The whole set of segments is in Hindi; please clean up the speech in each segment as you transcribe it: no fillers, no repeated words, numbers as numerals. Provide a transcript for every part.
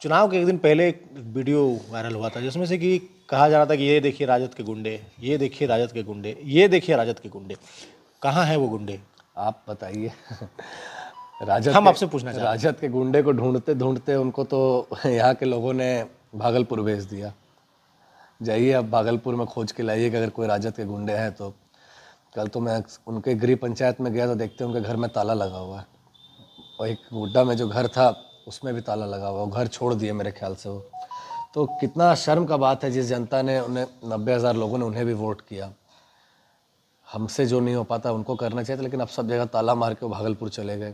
चुनाव के एक दिन पहले एक वीडियो वायरल हुआ था जिसमें से कि कहा जा रहा था कि ये देखिए राजद के गुंडे, ये देखिए राजद के गुंडे, ये देखिए राजद के गुंडे। कहाँ हैं वो गुंडे? आप बताइए। हम आपसे पूछना चाहते हैं। राजद के गुंडे को ढूंढते ढूंढते उनको तो यहाँ के लोगों ने भागलपुर भेज दिया। जाइए अब भागलपुर में खोज के लाइए कि अगर कोई राजद के गुंडे हैं तो। कल तो मैं उनके गृह पंचायत में गया तो देखते उनके घर में ताला लगा हुआ है, और एक गुड्डा में जो घर था उसमें भी ताला लगा हुआ, वो घर छोड़ दिए मेरे ख्याल से वो। तो कितना शर्म का बात है, जिस जनता ने उन्हें 90,000 लोगों ने उन्हें भी वोट किया। हमसे जो नहीं हो पाता उनको करना चाहिए था, लेकिन अब सब जगह ताला मार के वो भागलपुर चले गए।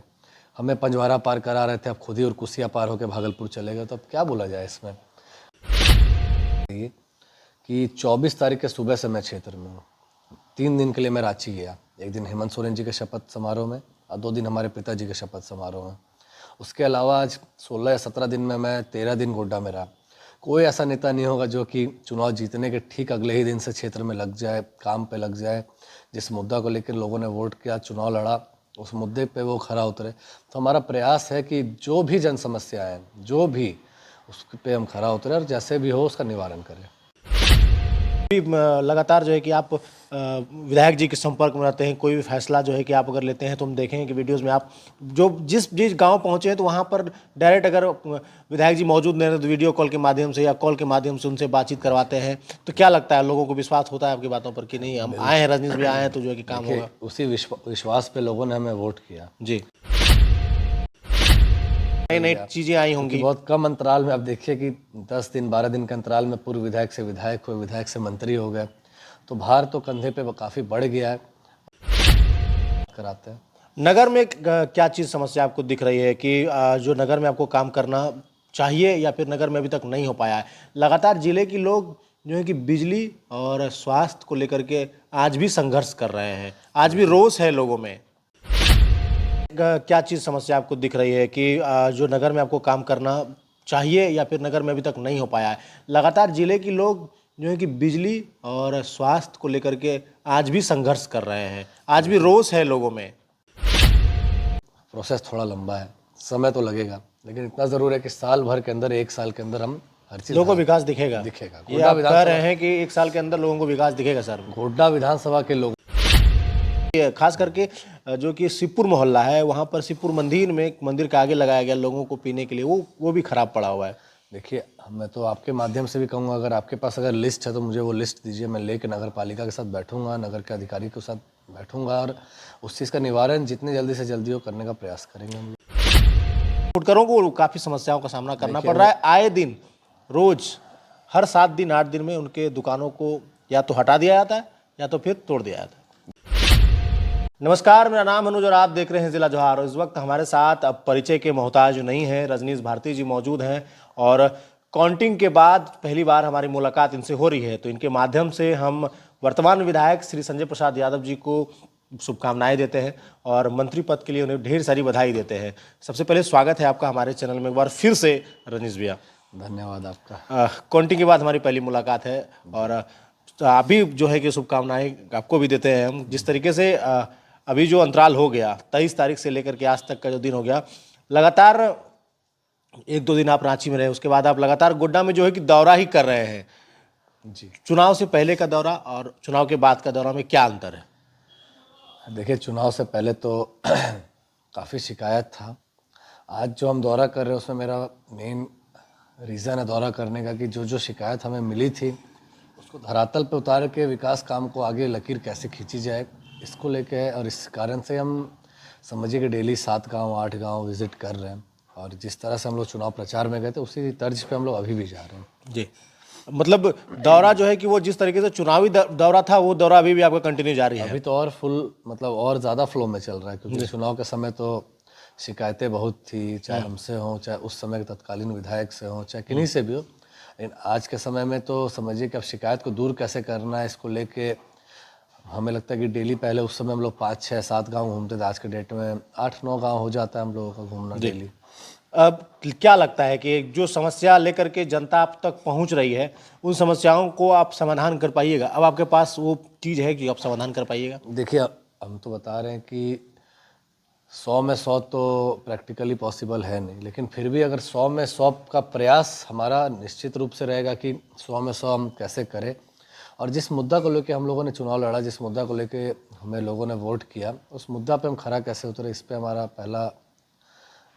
हमें पंजवारा पार करा रहे थे, अब खुद ही और कुसिया पार होकर भागलपुर चले गए। तो अब क्या बोला जाए इसमें कि 24 तारीख के सुबह से मैं क्षेत्र में हूँ। 3 दिन के लिए मैं रांची गया, एक दिन हेमंत सोरेन जी के शपथ समारोह में और 2 दिन हमारे पिताजी के शपथ समारोह में। उसके अलावा आज 16 या 17 दिन में मैं 13 दिन गोड्डा में रहा। कोई ऐसा नेता नहीं होगा जो कि चुनाव जीतने के ठीक अगले ही दिन से क्षेत्र में लग जाए, काम पे लग जाए। जिस मुद्दा को लेकर लोगों ने वोट किया, चुनाव लड़ा, उस मुद्दे पे वो खरा उतरे। तो हमारा प्रयास है कि जो भी जन समस्या है, जो भी, उस पे हम खरा उतरे और जैसे भी हो उसका निवारण करें। लगातार जो है कि आप विधायक जी के संपर्क में रहते हैं। कोई भी फैसला जो है कि आप अगर लेते हैं तो हम देखेंगे कि वीडियोस में आप जो जिस जिस गांव पहुंचे हैं तो वहां पर डायरेक्ट अगर विधायक जी मौजूद नहीं रहे तो वीडियो कॉल के माध्यम से या कॉल के माध्यम से उनसे बातचीत करवाते हैं। तो क्या लगता है, लोगों को विश्वास होता है आपकी बातों पर कि नहीं हम आए हैं, रजनीश भी आए हैं तो जो है कि काम होगा? उसी विश्वास पे लोगों ने हमें वोट किया जी। नई नई चीजें आई होंगी। बहुत कम अंतराल में। अब देखिए कि 10 दिन 12 दिन के अंतराल में पूर्व विधायक से विधायक हुए, विधायक से मंत्री हो गए, तो भार तो कंधे पे काफ़ी बढ़ गया है। कराते हैं। नगर में क्या चीज़ समस्या आपको दिख रही है कि जो नगर में आपको काम करना चाहिए या फिर नगर में अभी तक नहीं हो पाया है? लगातार जिले के लोग जो है कि बिजली और स्वास्थ्य को लेकर के आज भी संघर्ष कर रहे हैं, आज भी रोष है लोगों में। क्या चीज़ समस्या आपको दिख रही है कि जो नगर में आपको काम करना चाहिए या फिर नगर में अभी तक नहीं हो पाया है? लगातार जिले के लोग जो है कि बिजली और स्वास्थ्य को लेकर के आज भी संघर्ष कर रहे हैं, आज भी रोष है लोगों में। प्रोसेस थोड़ा लंबा है, समय तो लगेगा, लेकिन इतना ज़रूर है कि साल भर के अंदर, 1 साल के अंदर हम हर चीज़ लोगों को विकास दिखेगा। ये आप कह रहे हैं कि 1 साल के अंदर लोगों को विकास दिखेगा सर? गोड्डा विधानसभा के लोग, खास करके जो कि शिवपुर मोहल्ला है, वहाँ पर शिवपुर मंदिर में, एक मंदिर के आगे लगाया गया लोगों को पीने के लिए, वो भी खराब पड़ा हुआ है। देखिए मैं तो आपके माध्यम से भी कहूँगा, अगर आपके पास अगर लिस्ट है तो मुझे वो लिस्ट दीजिए। मैं लेके नगर पालिका के साथ बैठूंगा, नगर के अधिकारी के साथ बैठूंगा और उस चीज़ का निवारण जितने जल्दी से जल्दी हो करने का प्रयास करेंगे हम। फुटकरों को काफ़ी समस्याओं का सामना करना पड़ रहा है आए दिन, रोज हर 7 दिन 8 दिन में उनके दुकानों को या तो हटा दिया जाता है या तो फिर तोड़ दिया जाता है। नमस्कार, मेरा नाम अनुज और आप देख रहे हैं जिला जोहार। इस वक्त हमारे साथ अब परिचय के मोहताज नहीं है, रजनीश भारती जी मौजूद हैं और काउंटिंग के बाद पहली बार हमारी मुलाकात इनसे हो रही है। तो इनके माध्यम से हम वर्तमान विधायक श्री संजय प्रसाद यादव जी को शुभकामनाएं देते हैं और मंत्री पद के लिए उन्हें ढेर सारी बधाई देते हैं। सबसे पहले स्वागत है आपका हमारे चैनल में एक बार फिर से रजनीश भैया। धन्यवाद आपका। काउंटिंग के बाद हमारी पहली मुलाकात है और अभी जो है कि शुभकामनाएं आपको भी देते हैं हम। जिस तरीके से अभी जो अंतराल हो गया 23 तारीख से लेकर के आज तक का जो दिन हो गया, लगातार 1-2 दिन आप रांची में रहे, उसके बाद आप लगातार गोड्डा में जो है कि दौरा ही कर रहे हैं जी। चुनाव से पहले का दौरा और चुनाव के बाद का दौरा में क्या अंतर है? देखिए चुनाव से पहले तो काफ़ी शिकायत था। आज जो हम दौरा कर रहे हैं उसमें मेरा मेन रीज़न है दौरा करने का कि जो जो शिकायत हमें मिली थी उसको धरातल पे उतार के विकास काम को आगे लकीर कैसे खींची जाए, इसको लेके है। और इस कारण से हम समझिए कि डेली 7 गांव 8 गांव विज़िट कर रहे हैं और जिस तरह से हम लोग चुनाव प्रचार में गए थे उसी तर्ज पे हम लोग अभी भी जा रहे हैं। जी, मतलब दौरा जो है कि वो जिस तरीके से चुनावी दौरा था वो दौरा अभी भी आपका कंटिन्यू जारी है? अभी तो और फुल, मतलब और ज़्यादा फ्लो में चल रहा है, क्योंकि चुनाव के समय तो शिकायतें बहुत थी, चाहे हमसे हों, चाहे उस समय के तत्कालीन विधायक से हों, चाहे किन्हीं से भी हो। लेकिन आज के समय में तो समझिए कि अब शिकायत को दूर कैसे करना है, इसको लेके हमें लगता है कि डेली, पहले उस समय हम लोग 5, 6, 7 गांव घूमते थे, आज के डेट में 8, 9 गांव हो जाता है हम लोगों का घूमना डेली। अब क्या लगता है कि जो समस्या लेकर के जनता आप तक पहुंच रही है, उन समस्याओं को आप समाधान कर पाइएगा? अब आपके पास वो चीज़ है कि आप समाधान कर पाइएगा? देखिए हम तो बता रहे हैं कि 100 में 100 तो प्रैक्टिकली पॉसिबल है नहीं, लेकिन फिर भी अगर 100 में 100 का प्रयास हमारा निश्चित रूप से रहेगा कि 100 में 100 हम कैसे करें। और जिस मुद्दा को लेके हम लोगों ने चुनाव लड़ा, जिस मुद्दा को लेके हमें लोगों ने वोट किया, उस मुद्दा पे हम खरा कैसे उतरे, इस पे हमारा पहला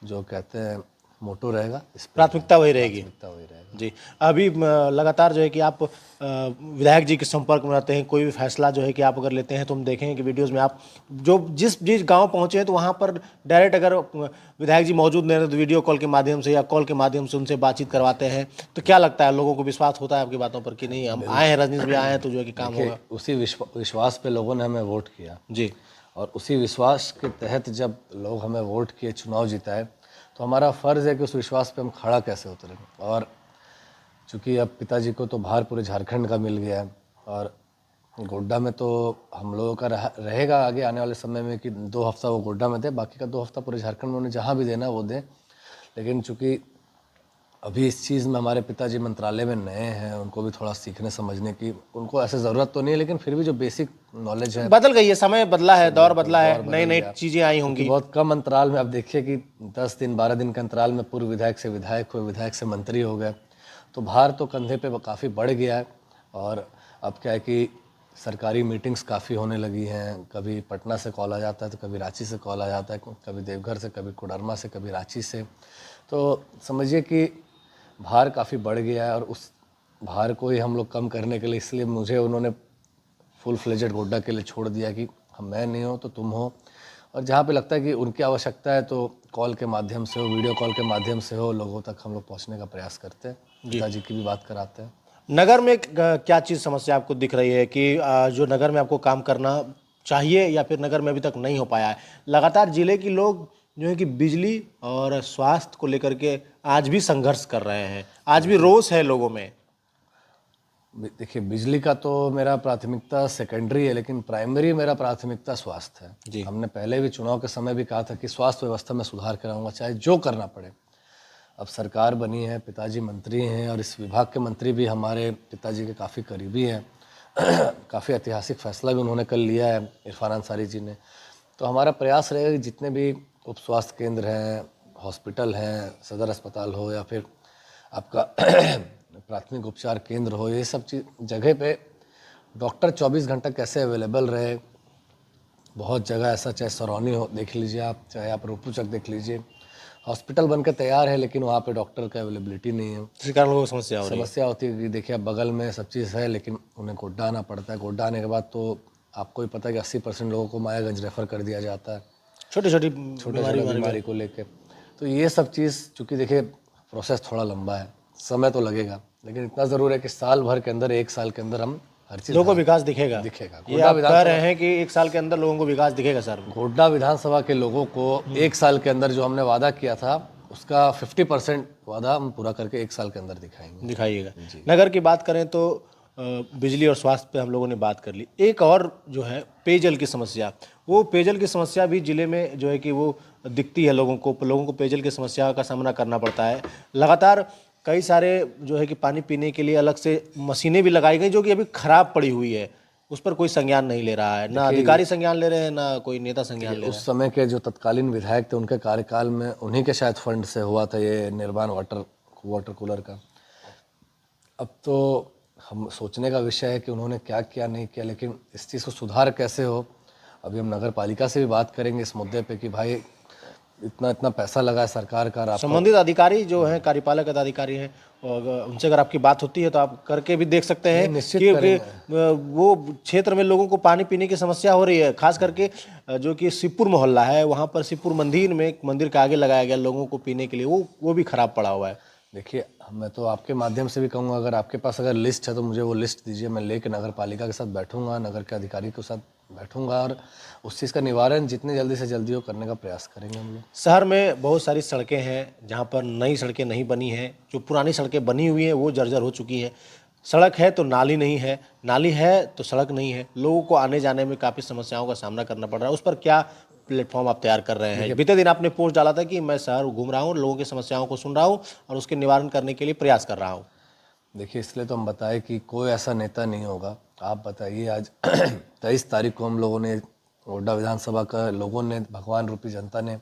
जो कहते हैं मोटो रहेगा, इस पे प्राथमिकता वही रहेगी। प्राथमिकता वही रहेगा। जी, अभी लगातार जो है कि आप विधायक जी के संपर्क में रहते हैं, कोई भी फैसला जो है कि आप अगर लेते हैं तो हम देखेंगे कि वीडियोस में आप जो जिस जिस गांव पहुंचे हैं तो वहां पर डायरेक्ट अगर विधायक जी मौजूद नहीं रहते तो वीडियो कॉल के माध्यम से या कॉल के माध्यम से उनसे बातचीत करवाते हैं, तो क्या लगता है लोगों को विश्वास होता है आपकी बातों पर कि नहीं हम आए हैं, रजनीश भी आए हैं तो जो है कि काम होगा? उसी विश्वास पे लोगों ने हमें वोट किया जी और उसी विश्वास के तहत जब लोग हमें वोट किए, चुनाव जिताए, तो हमारा फ़र्ज़ है कि उस विश्वास पे हम खड़ा कैसे उतरें। और चूँकि अब पिताजी को तो भार पूरे झारखंड का मिल गया है और गोड्डा में तो हम लोगों का रहेगा आगे आने वाले समय में कि 2 हफ्ता वो गोड्डा में दे, बाकी का 2 हफ्ता पूरे झारखंड में उन्हें जहाँ भी देना वो दें। लेकिन चूँकि अभी इस चीज़ में हमारे पिताजी मंत्रालय में नए हैं, उनको भी थोड़ा सीखने समझने की उनको ऐसे ज़रूरत तो नहीं है, लेकिन फिर भी जो बेसिक नॉलेज है, बदल गई है, समय बदला है, दौर बदला है, नई नई चीजें आई होंगी। बहुत कम अंतराल में आप देखिए कि 10 दिन 12 दिन के अंतराल में पूर्व विधायक से विधायक हुए, विधायक से मंत्री हो गए, तो भार तो कंधे पे काफ़ी बढ़ गया है। और अब क्या है कि सरकारी मीटिंग्स काफ़ी होने लगी हैं, कभी पटना से कॉल आ जाता है तो कभी रांची से कॉल आ जाता है, कभी देवघर से, कभी कोडरमा से, कभी रांची से। तो समझिए कि भार काफ़ी बढ़ गया है और उस भार को ही हम लोग कम करने के लिए इसलिए मुझे उन्होंने फुल फ्लेजेड गोड्डा के लिए छोड़ दिया कि हम मैं नहीं हो तो तुम हो, और जहाँ पे लगता है कि उनकी आवश्यकता है तो कॉल के माध्यम से हो, वीडियो कॉल के माध्यम से हो, लोगों तक हम लोग पहुँचने का प्रयास करते हैं, पिताजी की भी बात कराते हैं। नगर में क्या चीज़ समस्या आपको दिख रही है कि जो नगर में आपको काम करना चाहिए या फिर नगर में अभी तक नहीं हो पाया है? लगातार जिले के लोग जो है कि बिजली और स्वास्थ्य को लेकर के आज भी संघर्ष कर रहे हैं, आज भी रोष है लोगों में। देखिए, बिजली का तो मेरा प्राथमिकता सेकेंडरी है, लेकिन प्राइमरी मेरा प्राथमिकता स्वास्थ्य है। जी। हमने पहले भी चुनाव के समय भी कहा था कि स्वास्थ्य व्यवस्था में सुधार कराऊंगा, चाहे जो करना पड़े। अब सरकार बनी है, पिताजी मंत्री हैं और इस विभाग के मंत्री भी हमारे पिताजी के काफ़ी करीबी हैं। काफ़ी ऐतिहासिक फैसला भी उन्होंने कर लिया है, इरफान अंसारी जी ने। तो हमारा प्रयास रहेगा कि जितने भी उप स्वास्थ्य केंद्र हैं, हॉस्पिटल हैं, सदर अस्पताल हो या फिर आपका प्राथमिक उपचार केंद्र हो, ये सब चीज़ जगह पे डॉक्टर 24 घंटा कैसे अवेलेबल रहे। बहुत जगह ऐसा, चाहे सरौनी हो देख लीजिए आप, चाहे आप रूपूचक देख लीजिए, हॉस्पिटल बनकर तैयार है लेकिन वहाँ पे डॉक्टर का अवेलेबिलिटी नहीं है। इसी कारण लोगों को समस्या हो रही है। समस्या होती है कि देखिए अब बगल में सब चीज़ है लेकिन उन्हें गोड्डा आना पड़ता है। गोड्डा आने के बाद तो आपको ही पता है कि 80% लोगों को मायागंज रेफ़र कर दिया जाता है छोटी छोटी छोटे बीमारी को लेके। तो ये सब चीज़ चूँकि देखिए प्रोसेस थोड़ा लंबा है, समय तो लगेगा, लेकिन इतना ज़रूर है कि साल भर के अंदर, 1 साल के अंदर हम हर चीज़ लोगों को विकास दिखेगा। दिखेगा। ये आप कह रहे हैं कि 1 साल के अंदर लोगों को विकास दिखेगा सर? गोड्डा विधानसभा के लोगों को 1 साल के अंदर जो हमने वादा किया था उसका 50% वादा हम पूरा करके 1 साल के अंदर दिखाइएगा। नगर की बात करें तो बिजली और स्वास्थ्य पे हम लोगों ने बात कर ली। एक और जो है पेयजल की समस्या, वो पेयजल की समस्या भी जिले में जो है कि वो दिखती है लोगों को पेयजल की समस्या का सामना करना पड़ता है। लगातार कई सारे जो है कि पानी पीने के लिए अलग से मशीनें भी लगाई गई जो कि अभी खराब पड़ी हुई है, उस पर कोई संज्ञान नहीं ले रहा है, ना अधिकारी संज्ञान ले रहे हैं, ना कोई नेता संज्ञान ले रहा है। उस समय के जो तत्कालीन विधायक थे उनके कार्यकाल में उन्हीं के शायद फंड से हुआ था ये निर्माण वाटर कूलर का। अब तो हम सोचने का विषय है कि उन्होंने क्या किया नहीं किया, लेकिन इस चीज़ को सुधार कैसे हो, अभी हम नगर पालिका से भी बात करेंगे इस मुद्दे पे कि भाई इतना पैसा लगा है सरकार का। संबंधित अधिकारी जो हैं, कार्यपालक अधिकारी हैं, और उनसे अगर आपकी बात होती है तो आप करके भी देख सकते हैं कि वो क्षेत्र में लोगों को पानी पीने की समस्या हो रही है। खास करके जो कि शिवपुर मोहल्ला है, वहाँ पर शिवपुर मंदिर में, एक मंदिर के आगे लगाया गया लोगों को पीने के लिए, वो भी खराब पड़ा हुआ है। देखिए, मैं तो आपके माध्यम से भी कहूँगा, अगर आपके पास अगर लिस्ट है तो मुझे वो लिस्ट दीजिए, मैं लेके नगर पालिका के साथ बैठूंगा, नगर के अधिकारी के साथ बैठूंगा और उस चीज़ का निवारण जितने जल्दी से जल्दी हो करने का प्रयास करेंगे हम लोग। शहर में बहुत सारी सड़कें हैं जहाँ पर नई सड़कें नहीं बनी हैं, जो पुरानी सड़कें बनी हुई हैं वो जर्जर हो चुकी हैं। सड़क है तो नाली नहीं है, नाली है तो सड़क नहीं है, लोगों को आने जाने में काफ़ी समस्याओं का सामना करना पड़ रहा है। उस पर क्या प्लेटफॉर्म आप तैयार कर रहे हैं? बीते दिन आपने पोस्ट डाला था कि मैं शहर घूम रहा हूँ, लोगों की समस्याओं को सुन रहा हूँ और उसके निवारण करने के लिए प्रयास कर रहा हूँ। देखिए, इसलिए तो हम बताएं कि कोई ऐसा नेता नहीं होगा। आप बताइए, आज 23 तारीख को हम लोगों ने गोड्डा विधानसभा का लोगों ने, भगवान रूपी जनता ने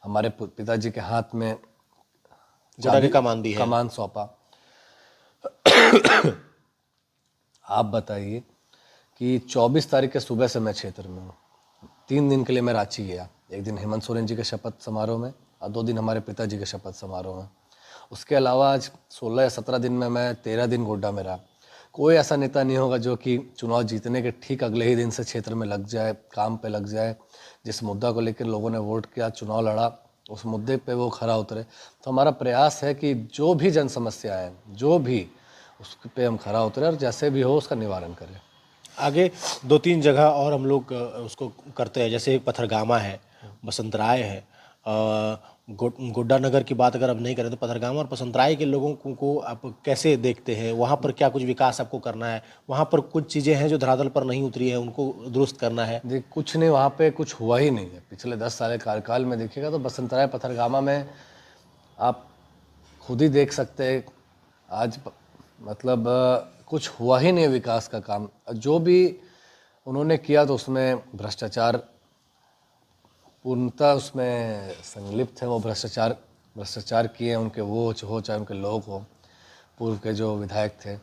हमारे पिताजी के हाथ में गोड्डा की कमान दी है। कमान सौंपा। आप बताइए कि 24 तारीख के सुबह से मैं क्षेत्र में हूँ। 3 दिन के लिए मैं रांची गया, एक दिन हेमंत सोरेन जी के शपथ समारोह में और 2 दिन हमारे पिताजी के शपथ समारोह में। उसके अलावा आज 16 या 17 दिन में मैं 13 दिन गोड्डा में रहा। कोई ऐसा नेता नहीं होगा जो कि चुनाव जीतने के ठीक अगले ही दिन से क्षेत्र में लग जाए, काम पे लग जाए। जिस मुद्दा को लेकर लोगों ने वोट किया, चुनाव लड़ा, उस मुद्दे पे वो खरा उतरे। तो हमारा प्रयास है कि जो भी जन समस्या है, जो भी, उस पे हम खरा उतरे और जैसे भी हो उसका निवारण करें। आगे 2-3 जगह और हम लोग उसको करते हैं, जैसे पथरगामा है, बसंतराय है, गोड्डा नगर की बात अगर अब नहीं करें तो पथरगामा और बसंतराय के लोगों को आप कैसे देखते हैं? वहाँ पर क्या कुछ विकास आपको करना है? वहाँ पर कुछ चीज़ें हैं जो धरातल पर नहीं उतरी है, उनको दुरुस्त करना है? देख, कुछ नहीं, वहाँ पे कुछ हुआ ही नहीं है। पिछले 10 साल के कार्यकाल में देखिएगा तो बसंतराय पथरगामा में आप खुद ही देख सकते हैं, आज मतलब कुछ हुआ ही नहीं है विकास का काम। जो भी उन्होंने किया तो उसमें भ्रष्टाचार पूर्णतः उसमें संलिप्त है। वो भ्रष्टाचार किए, उनके वो हो चाहे उनके लोग हो, पूर्व के जो विधायक थे।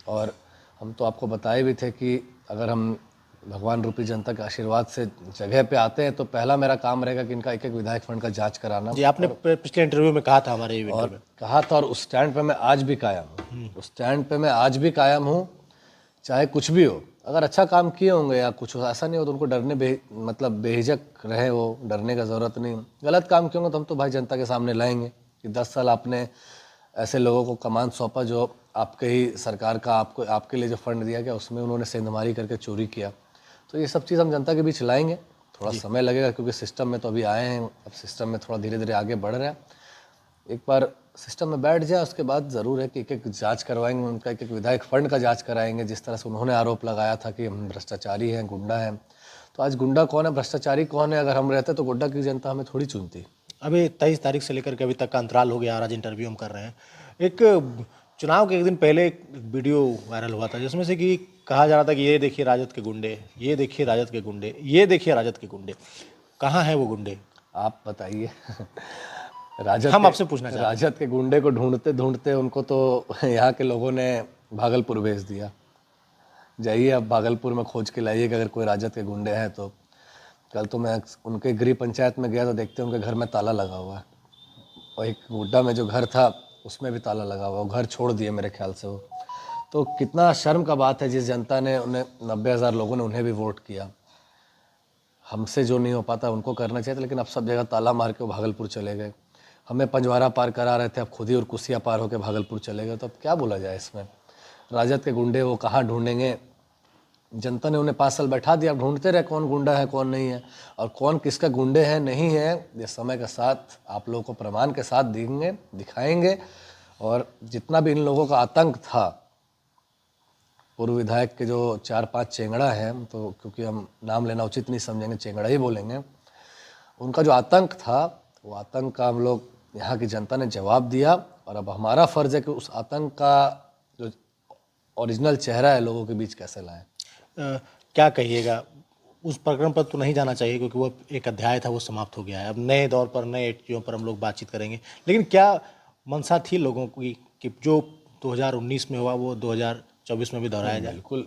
और हम तो आपको बताए भी थे कि अगर हम भगवान रूपी जनता के आशीर्वाद से जगह पे आते हैं तो पहला मेरा काम रहेगा कि इनका एक एक विधायक फंड का जांच कराना। जी, आपने पिछले इंटरव्यू में कहा था हमारे इवेंट और में। कहा था, और उस स्टैंड पे मैं आज भी कायम हूँ। उस स्टैंड पे मैं आज भी कायम हूँ, चाहे कुछ भी हो। अगर अच्छा काम किए होंगे या कुछ ऐसा नहीं हो तो उनको डरने मतलब बेहिजक रहे, वो डरने का ज़रूरत नहीं। गलत काम किए होंगे तो हम तो भाई जनता के सामने लाएंगे कि 10 साल आपने ऐसे लोगों को कमान सौंपा जो आपके ही सरकार का आपके लिए जो फंड दिया गया उसमें उन्होंने सेंधमारी करके चोरी किया। तो ये सब चीज़ हम जनता के बीच लाएंगे। थोड़ा समय लगेगा क्योंकि सिस्टम में तो अभी आए हैं, अब सिस्टम में थोड़ा धीरे धीरे आगे बढ़ रहा है। एक बार सिस्टम में बैठ जाए उसके बाद ज़रूर है कि एक एक जांच करवाएंगे, उनका एक एक विधायक फंड का जांच कराएंगे। जिस तरह से उन्होंने आरोप लगाया था कि हम भ्रष्टाचारी हैं, गुंडा हैं, तो आज गुंडा कौन है, भ्रष्टाचारी कौन है? अगर हम रहते तो गोड्डा की जनता हमें थोड़ी चुनती। अभी 23 तारीख से लेकर के अभी तक का अंतराल हो गया और आज इंटरव्यू हम कर रहे हैं। एक चुनाव के एक दिन पहले एक वीडियो वायरल हुआ था जिसमें से कि कहा जा रहा था कि ये देखिए राजद के गुंडे, ये देखिए राजद के गुंडे, ये देखिए राजद के गुंडे। कहाँ हैं वो गुंडे? आप बताइए। हम आपसे पूछना चाहते हैं। राजद के गुंडे को ढूंढते ढूंढते उनको तो यहाँ के लोगों ने भागलपुर भेज दिया। जाइए अब भागलपुर में खोज के लाइए कि अगर कोई राजद के गुंडे हैं तो। कल तो मैं उनके गृह पंचायत में गया तो देखते उनके घर में ताला लगा हुआ है, और एक गोड्डा में जो घर था उसमें भी ताला लगा हुआ, घर छोड़ दिए मेरे ख्याल से वो। तो कितना शर्म का बात है, जिस जनता ने उन्हें 90,000 लोगों ने उन्हें भी वोट किया। हमसे जो नहीं हो पाता उनको करना चाहिए था, लेकिन अब सब जगह ताला मार के वो भागलपुर चले गए। हमें पंजवारा पार करा रहे थे, अब खुद ही और कुसिया पार होकर भागलपुर चले गए। तो अब क्या बोला जाए इसमें? राजद के गुंडे वो कहाँ ढूंढेंगे? जनता ने उन्हें 5 साल बैठा दिया, अब ढूंढते रहे कौन गुंडा है कौन नहीं है, और कौन किसका गुंडे हैं नहीं है। ये समय के साथ आप लोगों को प्रमाण के साथ देंगे, दिखाएंगे। और जितना भी इन लोगों का आतंक था, पूर्व विधायक के जो 4-5 चेंगड़ा हैं, तो क्योंकि हम नाम लेना उचित नहीं समझेंगे, चेंगड़ा ही बोलेंगे, उनका जो आतंक था वो आतंक का हम लोग यहाँ की जनता ने जवाब दिया। और अब हमारा फ़र्ज़ है कि उस आतंक का जो ओरिजिनल चेहरा है लोगों के बीच कैसे लाएं। क्या कहिएगा? उस प्रकरण पर तो नहीं जाना चाहिए क्योंकि वो एक अध्याय था, वो समाप्त हो गया है। अब नए दौर पर नए चीज़ों पर हम लोग बातचीत करेंगे। लेकिन क्या मंशा थी लोगों की कि जो 2019 में हुआ वो 2024 में भी दोहराया जाए? बिल्कुल।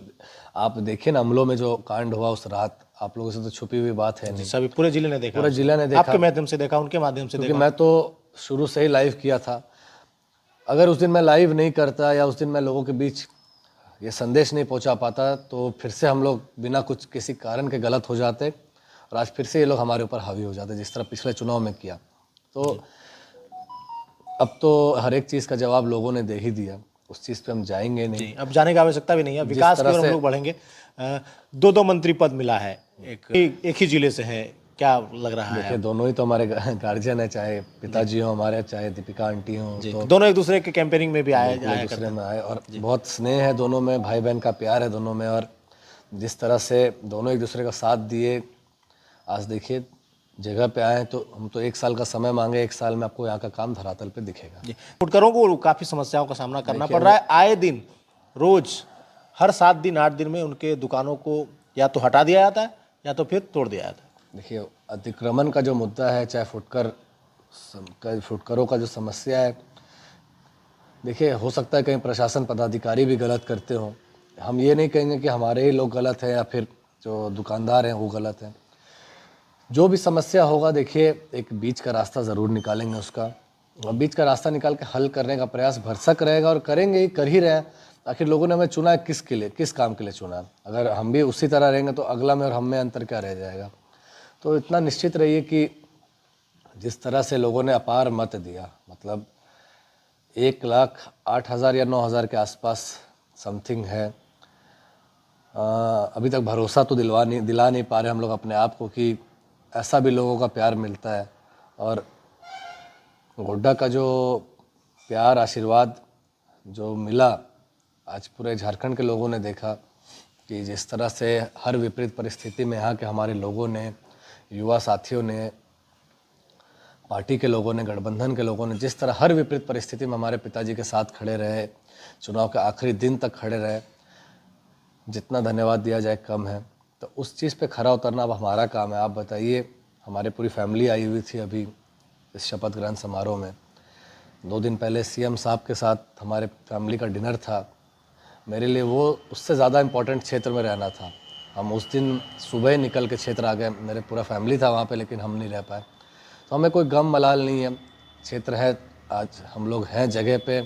आप देखिए ना, अमलों में जो कांड हुआ उस रात, आप लोगों से तो छुपी हुई बात है नहीं, सभी पूरे जिले ने देखा, पूरे जिले ने देखा। आपके माध्यम से देखा, उनके माध्यम से क्योंकि देखा। मैं तो शुरू से ही लाइव किया था। अगर उस दिन मैं लाइव नहीं करता या उस दिन मैं लोगों के बीच ये संदेश नहीं पहुंचा पाता तो फिर से हम लोग बिना कुछ किसी कारण के गलत हो जाते, और आज फिर से ये लोग हमारे ऊपर हावी हो जाते जिस तरह पिछले चुनाव में किया। तो अब तो हर एक चीज़ का जवाब लोगों ने दे ही दिया, उस चीज़ पे हम जाएंगे नहीं। जी, अब जाने की आवश्यकता भी नहीं है। विकास की ओर हम लोग बढ़ेंगे। 2-2 मंत्री पद मिला है, एक ही जिले से है, क्या लग रहा है? देखिए, दोनों ही तो हमारे गार्जियन है, चाहे पिताजी हो हमारे, चाहे दीपिका आंटी हो, तो दोनों एक दूसरे के कैंपेनिंग में भी आया एक दूसरे में आए, और बहुत स्नेह है दोनों में, भाई बहन का प्यार है दोनों में। और जिस तरह से दोनों एक दूसरे का साथ दिए, आज देखिए जगह पे आए, तो हम तो 1 साल का समय मांगे, 1 साल में आपको यहाँ का काम धरातल पे दिखेगा। फुटकरों को काफ़ी समस्याओं का सामना करना पड़ रहा है। आए दिन, रोज, हर 7 दिन 8 दिन में उनके दुकानों को या तो हटा दिया जाता है या तो फिर तोड़ दिया था। देखिए, अतिक्रमण का जो मुद्दा है, चाहे फुटकरों का जो समस्या है, देखिए हो सकता है कहीं प्रशासन पदाधिकारी भी गलत करते हों। हम ये नहीं कहेंगे कि हमारे ही लोग गलत हैं या फिर जो दुकानदार हैं वो गलत हैं। जो भी समस्या होगा, देखिए एक बीच का रास्ता ज़रूर निकालेंगे उसका, और बीच का रास्ता निकाल के हल करने का प्रयास भरसक रहेगा, और करेंगे ही, कर ही रहे हैं। आखिर लोगों ने हमें चुना है किसके लिए, किस काम के लिए चुना है? अगर हम भी उसी तरह रहेंगे तो अगला में और हम में अंतर क्या रह जाएगा? तो इतना निश्चित रहिए कि जिस तरह से लोगों ने अपार मत दिया, मतलब 1,08,000 या 9,000 के आसपास समथिंग है। अभी तक भरोसा तो दिला नहीं पा रहे हम लोग अपने आप को कि ऐसा भी लोगों का प्यार मिलता है। और गोड्डा का जो प्यार, आशीर्वाद जो मिला, आज पूरे झारखंड के लोगों ने देखा कि जिस तरह से हर विपरीत परिस्थिति में यहाँ के हमारे लोगों ने, युवा साथियों ने, पार्टी के लोगों ने, गठबंधन के लोगों ने जिस तरह हर विपरीत परिस्थिति में हमारे पिताजी के साथ खड़े रहे, चुनाव के आखिरी दिन तक खड़े रहे, जितना धन्यवाद दिया जाए कम है। तो उस चीज़ पे खरा उतरना अब हमारा काम है। आप बताइए, हमारे पूरी फैमिली आई हुई थी अभी इस शपथ ग्रहण समारोह में। 2 दिन पहले सीएम साहब के साथ हमारे फैमिली का डिनर था। मेरे लिए वो उससे ज़्यादा इम्पोर्टेंट क्षेत्र में रहना था। हम उस दिन सुबह निकल के क्षेत्र आ गए, मेरे पूरा फैमिली था वहाँ पे, लेकिन हम नहीं रह पाए। तो हमें कोई गम मलाल नहीं है, क्षेत्र है, आज हम लोग हैं जगह पे,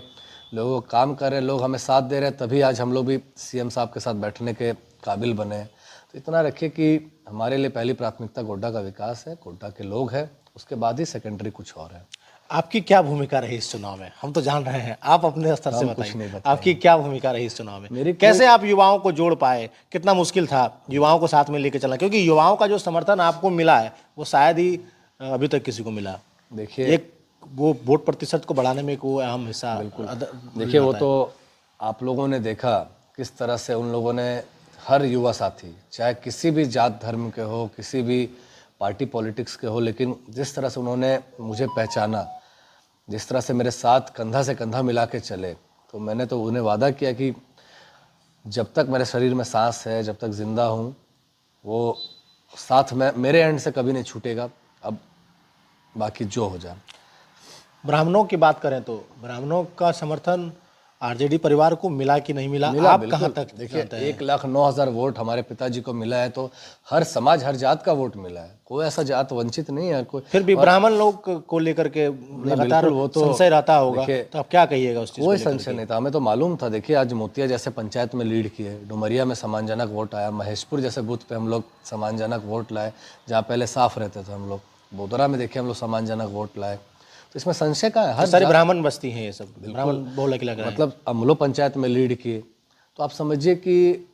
लोगों काम कर रहे हैं, लोग हमें साथ दे रहे हैं, तभी आज हम लोग भी सीएम साहब के साथ बैठने के काबिल बने हैं। तो इतना रखिए कि हमारे लिए पहली प्राथमिकता गोड्डा का विकास है, गोड्डा के लोग हैं, उसके बाद ही सेकेंडरी कुछ और है। आपकी क्या भूमिका रही इस चुनाव में? हम तो जान रहे हैं, आप अपने स्तर से हम कुछ नहीं बताइए, बताएंगे। आपकी क्या भूमिका रही इस चुनाव में? मेरी कैसे आप युवाओं को जोड़ पाए? कितना मुश्किल था युवाओं को साथ में लेके चलना, क्योंकि युवाओं का जो समर्थन आपको मिला है वो शायद ही अभी तक किसी को मिला। देखिए, एक वो वोट प्रतिशत को बढ़ाने में एक वो अहम हिस्सा देखिए वो तो आप लोगों ने देखा किस तरह से उन लोगों ने, हर युवा साथी, चाहे किसी भी जात धर्म के हो, किसी भी पार्टी पॉलिटिक्स के हो, लेकिन जिस तरह से उन्होंने मुझे पहचाना, जिस तरह से मेरे साथ कंधा से कंधा मिला के चले, तो मैंने तो उन्हें वादा किया कि जब तक मेरे शरीर में सांस है, जब तक ज़िंदा हूँ, वो साथ में मेरे एंड से कभी नहीं छूटेगा। अब बाकी जो हो जाए। ब्राह्मणों की बात करें तो ब्राह्मणों का समर्थन आरजेडी परिवार को मिला कि नहीं मिला, मिला, आप बिल्कुल। कहाँ तक देखिए, जानते हैं? 1,09,000 वोट हमारे पिताजी को मिला है, तो हर समाज, हर जात का वोट मिला है, कोई ऐसा जात वंचित नहीं है। कोई फिर भी ब्राह्मण लोग को लेकर के लगातार बिल्कुल, वो तो संशय रहता होगा, देखिए, तो आप क्या कहिएगा उस चीज़ को कोई लेकर संशय के? नहीं था, हमें तो मालूम था। देखिए, आज मोतिया जैसे पंचायत में लीड किए, डुमरिया में सम्मानजनक वोट आया, महेशपुर जैसे बूथ पे हम लोग सम्मानजनक वोट लाए, जहाँ पहले साफ रहते थे हम लोग। बोदरा में देखिए हम लोग सम्मानजनक वोट लाए, तो इसमें संशय का है। हर सारी ब्राह्मण बस्ती हैं ये सब, ब्राह्मण बहुल इलाका है। मतलब अमलो पंचायत में लीड किए, तो आप समझिए कि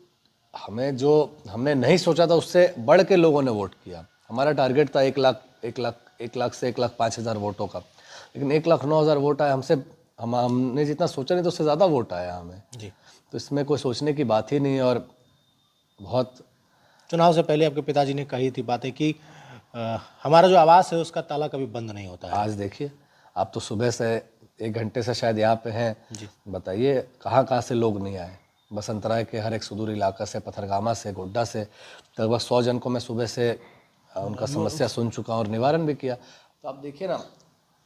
हमें जो हमने नहीं सोचा था उससे बढ़ के लोगों ने वोट किया। हमारा टारगेट था 1 लाख से 1,05,000 वोटों का, लेकिन 1,09,000 वोट आए। हमने जितना सोचा नहीं तो उससे ज़्यादा वोट आया हमें जी। तो इसमें कोई सोचने की बात ही नहीं है। और बहुत चुनाव से पहले आपके पिताजी ने कही थी बातें कि हमारा जो आवास है उसका ताला कभी बंद नहीं होता है। आज देखिए, आप तो सुबह से 1 घंटे से शायद यहाँ पे हैं, बताइए कहाँ कहाँ से लोग नहीं आए। बसंतराय के हर एक सुदूर इलाका से, पथरगामा से, गोड्डा से लगभग 100 जन को मैं सुबह से उनका समस्या सुन चुका हूँ और निवारण भी किया। तो आप देखिए ना,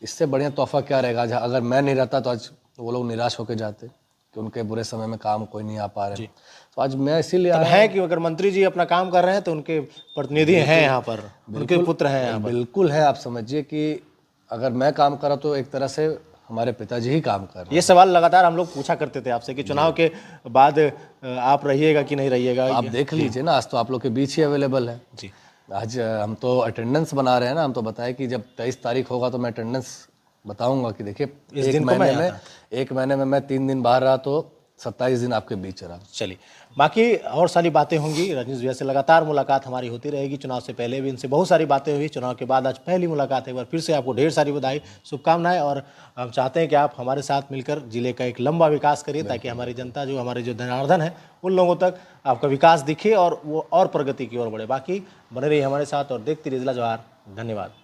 इससे बढ़िया तोहफा क्या रहेगा। आज अगर मैं नहीं रहता तो आज वो लोग निराश होकर जाते कि उनके बुरे समय में काम कोई नहीं आ पा रहे। तो आज मैं इसीलिए तब है कि अगर मंत्री जी अपना काम कर रहे हैं तो उनके प्रतिनिधि हैं यहाँ पर, उनके पुत्र हैं यहाँ पर। बिल्कुल है। आप समझिए कि अगर मैं काम करा तो एक तरह से हमारे पिताजी ही काम कर रहे हैं। ये सवाल लगातार हम लोग पूछा करते थे आपसे कि चुनाव के बाद आप रहिएगा कि नहीं रहिएगा। आप देख लीजिए ना, आज तो आप लोग के बीच ही अवेलेबल है। जी। आज हम तो अटेंडेंस बना रहे हैं ना, हम तो बताए कि जब 23 तारीख होगा तो मैं अटेंडेंस बताऊंगा कि देखिए एक महीने में मैं 3 दिन बाहर रहा तो 27 दिन आपके बीच रहा। चलिए, बाकी और सारी बातें होंगी। रजनीश भैया से लगातार मुलाकात हमारी होती रहेगी। चुनाव से पहले भी इनसे बहुत सारी बातें हुई, चुनाव के बाद आज पहली मुलाकात है। एक बार फिर से आपको ढेर सारी बधाई, शुभकामनाएं। और हम चाहते हैं कि आप हमारे साथ मिलकर जिले का एक लंबा विकास करिए, ताकि हमारी जनता, जो हमारे जो जनार्दन है, उन लोगों तक आपका विकास दिखे और वो और प्रगति की ओर बढ़े। बाकी बने रहिए हमारे साथ और देखते रहिए जिला जवाहर। धन्यवाद।